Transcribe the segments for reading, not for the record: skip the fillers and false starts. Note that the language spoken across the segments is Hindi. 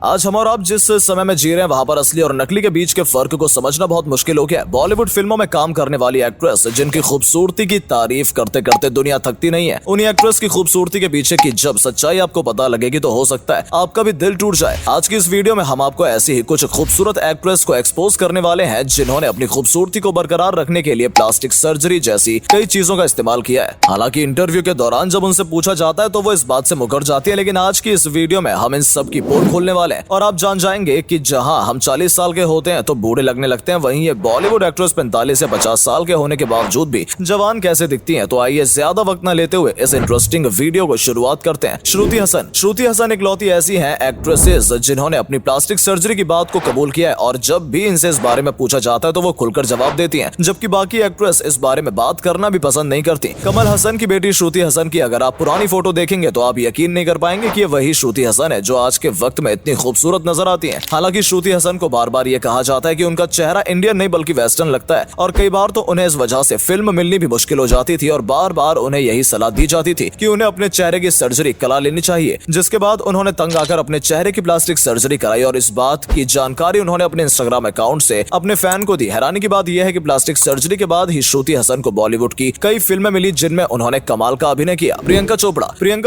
आज हम और आप जिस समय में जी रहे हैं वहाँ पर असली और नकली के बीच के फर्क को समझना बहुत मुश्किल हो गया है। बॉलीवुड फिल्मों में काम करने वाली एक्ट्रेस जिनकी खूबसूरती की तारीफ करते करते दुनिया थकती नहीं है, उन्हीं एक्ट्रेस की खूबसूरती के पीछे की जब सच्चाई आपको पता लगेगी तो हो सकता है आपका भी दिल टूट जाए। आज की इस वीडियो में हम आपको ऐसी ही कुछ खूबसूरत एक्ट्रेस को एक्सपोज करने वाले हैं जिन्होंने अपनी खूबसूरती को बरकरार रखने के लिए प्लास्टिक सर्जरी जैसी कई चीजों का इस्तेमाल किया है। हालांकि इंटरव्यू के दौरान जब उनसे पूछा जाता है तो वो इस बात से मुकर जाती है, लेकिन आज की इस वीडियो में हम इन सब की पोल खोलने वाले हैं और आप जान जाएंगे कि जहां हम 40 साल के होते हैं तो बूढ़े लगने लगते हैं, वहीं ये बॉलीवुड एक्ट्रेस 45 से 50 साल के होने के बावजूद भी जवान कैसे दिखती हैं। तो आइए ज्यादा वक्त न लेते हुए इस इंटरेस्टिंग वीडियो को शुरुआत करते हैं। श्रुति हसन इकलौती ऐसी हैं एक्ट्रेसेस जिन्होंने अपनी प्लास्टिक सर्जरी की बात को कबूल किया है और जब भी इनसे इस बारे में पूछा जाता है तो वो खुलकर जवाब देती हैं, जबकि बाकी एक्ट्रेस इस बारे में बात करना भी पसंद नहीं करती। कमल हसन की बेटी श्रुति हसन की अगर आप पुरानी फोटो देखेंगे तो आप यकीन नहीं कर पाएंगे कि ये वही श्रुति हसन है जो आज के वक्त में इतनी खूबसूरत नजर आती है। हालांकि श्रुति हसन को बार बार ये कहा जाता है कि उनका चेहरा इंडियन नहीं बल्कि वेस्टर्न लगता है और कई बार तो उन्हें इस वजह से फिल्म मिलनी भी मुश्किल हो जाती थी और बार बार उन्हें यही सलाह दी जाती थी कि उन्हें अपने चेहरे की सर्जरी करा लेनी चाहिए, जिसके बाद उन्होंने तंग आकर अपने चेहरे की प्लास्टिक सर्जरी कराई और इस बात की जानकारी उन्होंने अपने इंस्टाग्राम अकाउंट से अपने फैन को दी। हैरानी की बात यह है कि प्लास्टिक सर्जरी के बाद ही श्रुति हसन को बॉलीवुड की कई फिल्में मिली जिनमें उन्होंने कमाल का अभिनय किया। प्रियंका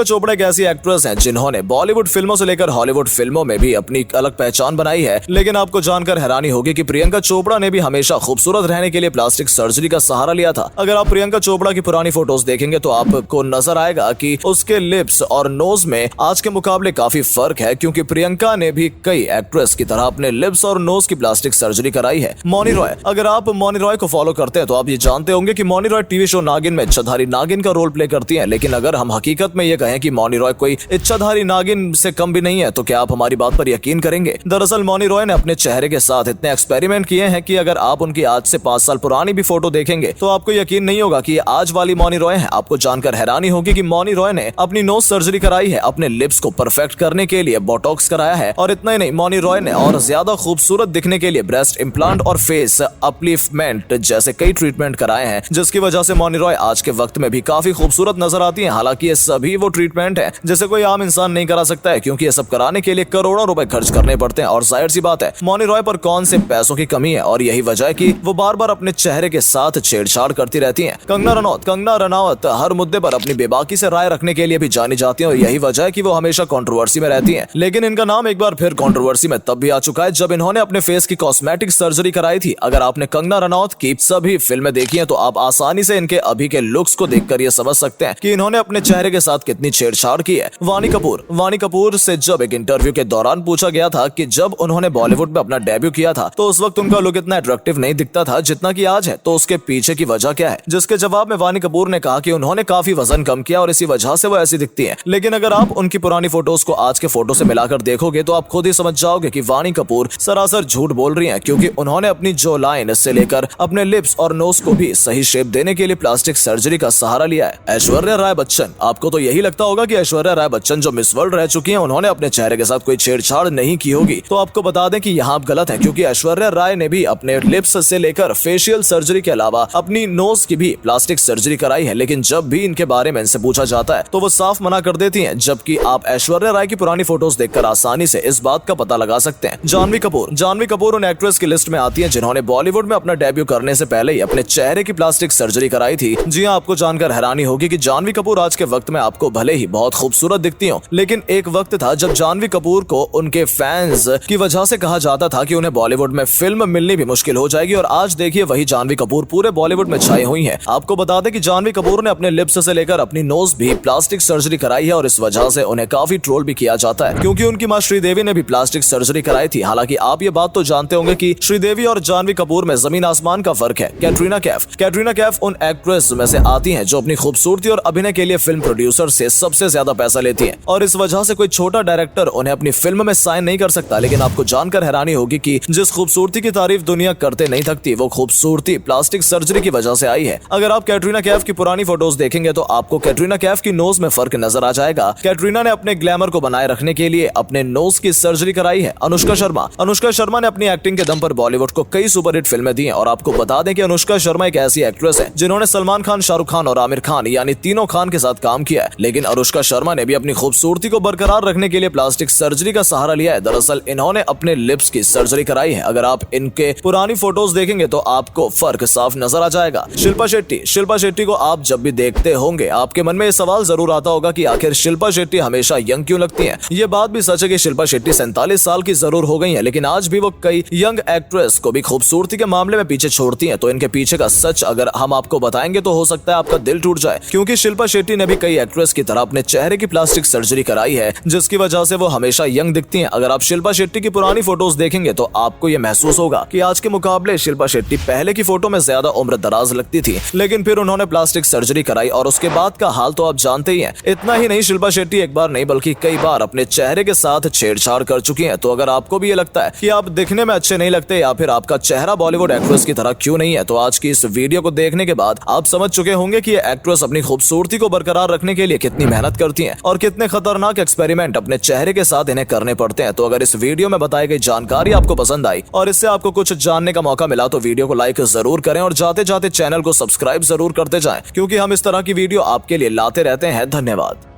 चोपड़ा एक ऐसी एक्ट्रेस हैं जिन्होंने बॉलीवुड फिल्मों से लेकर हॉलीवुड फिल्मों में भी अपनी अलग पहचान बनाई है, लेकिन आपको जानकर हैरानी होगी कि प्रियंका चोपड़ा ने भी हमेशा खूबसूरत रहने के लिए प्लास्टिक सर्जरी का सहारा लिया था। अगर आप प्रियंका चोपड़ा की पुरानी फोटोज देखेंगे तो आपको नजर आएगा कि उसके लिप्स और नोज में आज के मुकाबले काफी फर्क है, क्योंकि प्रियंका ने भी कई एक्ट्रेस की तरह अपने लिप्स और नोज की प्लास्टिक सर्जरी कराई है। मौनी रॉय, अगर आप मौनी रॉय को फॉलो करते हैं तो आप ये जानते होंगे कि मौनी रॉय टीवी शो नागिन में इच्छाधारी नागिन का रोल प्ले करती है, लेकिन अगर हम हकीकत में ये कहें कि मौनी रॉय कोई इच्छाधारी नागिन से कम भी नहीं है तो क्या आप हमारी बात पर यकीन करेंगे? दरअसल मौनी रॉय ने अपने चेहरे के साथ इतने एक्सपेरिमेंट किए हैं कि अगर आप उनकी आज से 5 साल पुरानी भी फोटो देखेंगे तो आपको यकीन नहीं होगा कि ये आज वाली मौनी रॉय है। आपको जानकर हैरानी होगी कि मौनी रॉय ने अपनी नोज सर्जरी कराई है, अपने लिप्स को परफेक्ट करने के लिए बोटॉक्स कराया है और इतना ही नहीं, मौनी रॉय ने और ज्यादा खूबसूरत दिखने के लिए ब्रेस्ट इम्प्लांट और फेस अपलिफ्टमेंट जैसे कई ट्रीटमेंट कराए हैं, जिसकी वजह से मौनी रॉय आज के वक्त में भी काफी खूबसूरत नजर आती है। हालांकि ये सभी वो ट्रीटमेंट है जिसे कोई आम इंसान नहीं करा सकता है, क्योंकि ये सब कराने के लिए करोड़ों रुपए खर्च करने पड़ते हैं और जाहिर सी बात है मौनी रॉय पर कौन से पैसों की कमी है और यही वजह है कि वो बार बार अपने चेहरे के साथ छेड़छाड़ करती रहती हैं। कंगना रनावत हर मुद्दे पर अपनी बेबाकी से राय रखने के लिए भी जानी जाती हैं और यही वजह है कि वो हमेशा कंट्रोवर्सी में रहती हैं। लेकिन इनका नाम एक बार फिर कंट्रोवर्सी में तब भी आ चुका है जब इन्होंने अपने फेस की कॉस्मेटिक सर्जरी कराई थी। अगर आपने कंगना रनावत की सभी फिल्में देखी हैं तो आप आसानी से इनके अभी के लुक्स को देखकर ये समझ सकते हैं कि इन्होंने अपने चेहरे के साथ कितनी छेड़छाड़ की है। वानी कपूर से जब एक इंटरव्यू के दौरान पूछा गया था कि जब उन्होंने बॉलीवुड में अपना डेब्यू किया था तो उस वक्त उनका लुक इतना अट्रैक्टिव नहीं दिखता था जितना कि आज है, तो उसके पीछे की वजह क्या है? जिसके जवाब में वानी कपूर ने कहा कि उन्होंने काफी वजन कम किया और इसी वजह से वो ऐसी दिखती हैं। लेकिन अगर आप उनकी पुरानी फोटोज को आज के फोटो से मिलाकर देखोगे तो आप खुद ही समझ जाओगे कि वानी कपूर सरासर झूठ बोल रही हैं, क्योंकि उन्होंने अपनी जो लाइन से लेकर अपने लिप्स और नोज को भी सही शेप देने के लिए प्लास्टिक सर्जरी का सहारा लिया है। ऐश्वर्या राय बच्चन, आपको तो यही लगता होगा कि ऐश्वर्या राय बच्चन जो मिस वर्ल्ड रह चुकी हैं उन्होंने अपने चेहरे के साथ कोई छेड़छाड़ नहीं की होगी, तो आपको बता दें कि यहाँ आप गलत है, क्योंकि ऐश्वर्या राय ने भी अपने लिप्स से लेकर फेशियल सर्जरी के अलावा अपनी नोज की भी प्लास्टिक सर्जरी कराई है। लेकिन जब भी इनके बारे में इनसे पूछा जाता है तो वो साफ मना कर देती हैं, जबकि आप ऐश्वर्या राय की पुरानी फोटोज देखकर आसानी से इस बात का पता लगा सकते हैं। जानवी कपूर उन एक्ट्रेस की लिस्ट में आती है जिन्होंने बॉलीवुड में अपना डेब्यू करने से पहले ही अपने चेहरे की प्लास्टिक सर्जरी कराई थी। जी हाँ, आपको जानकर हैरानी होगी कि जानवी कपूर आज के वक्त में आपको भले ही बहुत खूबसूरत दिखती हो, लेकिन एक वक्त था जब जानवी कपूर को उनके फैंस की वजह से कहा जाता था कि उन्हें बॉलीवुड में फिल्म मिलनी भी मुश्किल हो जाएगी और आज देखिए वही जानवी कपूर पूरे बॉलीवुड में छाई हुई हैं। आपको बता दें कि जानवी कपूर ने अपने लिप्स से लेकर अपनी नोज भी प्लास्टिक सर्जरी कराई है और इस वजह से उन्हें काफी ट्रोल भी किया जाता है, क्योंकि उनकी मां श्रीदेवी ने भी प्लास्टिक सर्जरी कराई थी। हालांकि आप ये बात तो जानते होंगे कि श्रीदेवी और जानवी कपूर में जमीन आसमान का फर्क है। कैटरीना कैफ उन एक्ट्रेस में से आती हैं जो अपनी खूबसूरती और अभिनय के लिए फिल्म प्रोड्यूसर से सबसे ज्यादा पैसा लेती हैं और इस वजह से कोई छोटा डायरेक्टर उन्हें अपनी फिल्म में साइन नहीं कर सकता। लेकिन आपको जानकर हैरानी होगी कि जिस खूबसूरती की तारीफ दुनिया करते नहीं थकती वो खूबसूरती प्लास्टिक सर्जरी की वजह से आई है। अगर आप कैटरीना कैफ की पुरानी फोटोज देखेंगे तो आपको कैटरीना कैफ की नोज में फर्क नजर आ जाएगा। कैटरीना ने अपने ग्लैमर को बनाए रखने के लिए अपने नोज की सर्जरी कराई है। अनुष्का शर्मा ने अपनी एक्टिंग के दम पर बॉलीवुड को कई सुपरहिट फिल्में दी हैं और आपको बता दें कि अनुष्का शर्मा एक ऐसी एक्ट्रेस है जिन्होंने सलमान खान, शाहरुख खान और आमिर खान यानी तीनों खान के साथ काम किया है। लेकिन अनुष्का शर्मा ने भी अपनी खूबसूरती को बरकरार रखने के लिए प्लास्टिक सर्जरी का सहारा लिया है। दरअसल इन्होंने अपने लिप्स की सर्जरी कराई है। अगर आप इनके पुरानी फोटोज देखेंगे तो आपको फर्क साफ नजर आ जाएगा। शिल्पा शेट्टी को आप जब भी देखते होंगे आपके मन में ये सवाल जरूर आता होगा कि आखिर शिल्पा शेट्टी हमेशा यंग क्यों लगती हैं। ये बात भी सच है कि शिल्पा शेट्टी 47 साल की जरूर हो गई हैं, लेकिन आज भी वो कई यंग एक्ट्रेस को भी खूबसूरती के मामले में पीछे छोड़ती हैं। तो इनके पीछे का सच अगर हम आपको बताएंगे तो हो सकता है आपका दिल टूट जाए, क्योंकि शिल्पा शेट्टी ने भी कई एक्ट्रेस की तरह अपने चेहरे की प्लास्टिक सर्जरी कराई है, जिसकी वजह से वो हमेशा यंग दिखती हैं। अगर आप शिल्पा शेट्टी की पुरानी फोटोज देखेंगे तो आपको ये महसूस होगा कि आज के मुकाबले शिल्पा शेट्टी पहले की फोटो में ज्यादा उम्र दराज लगती थी, लेकिन फिर उन्होंने प्लास्टिक सर्जरी कराई और उसके बाद का हाल तो आप जानते ही हैं। इतना ही नहीं, शिल्पा शेट्टी एक बार नहीं बल्कि कई बार अपने चेहरे के साथ छेड़छाड़ कर चुकी हैं। तो अगर आपको भी ये लगता है कि आप दिखने में अच्छे नहीं लगते या फिर आपका चेहरा बॉलीवुड एक्ट्रेस की तरह क्यों नहीं है, तो आज की इस वीडियो को देखने के बाद आप समझ चुके होंगे कि ये एक्ट्रेस अपनी खूबसूरती को बरकरार रखने के लिए कितनी मेहनत करती हैं और कितने खतरनाक एक्सपेरिमेंट अपने चेहरे के साथ इन्हें करने पड़ते हैं। तो अगर इस वीडियो में बताई गई जानकारी आपको पसंद आई और इससे आपको कुछ जानने का मौका मिला तो वीडियो को लाइक जरूर करें और जाते जाते चैनल को सब्सक्राइब जरूर करते जाएं, क्योंकि हम इस तरह की वीडियो आपके लिए लाते रहते हैं। धन्यवाद।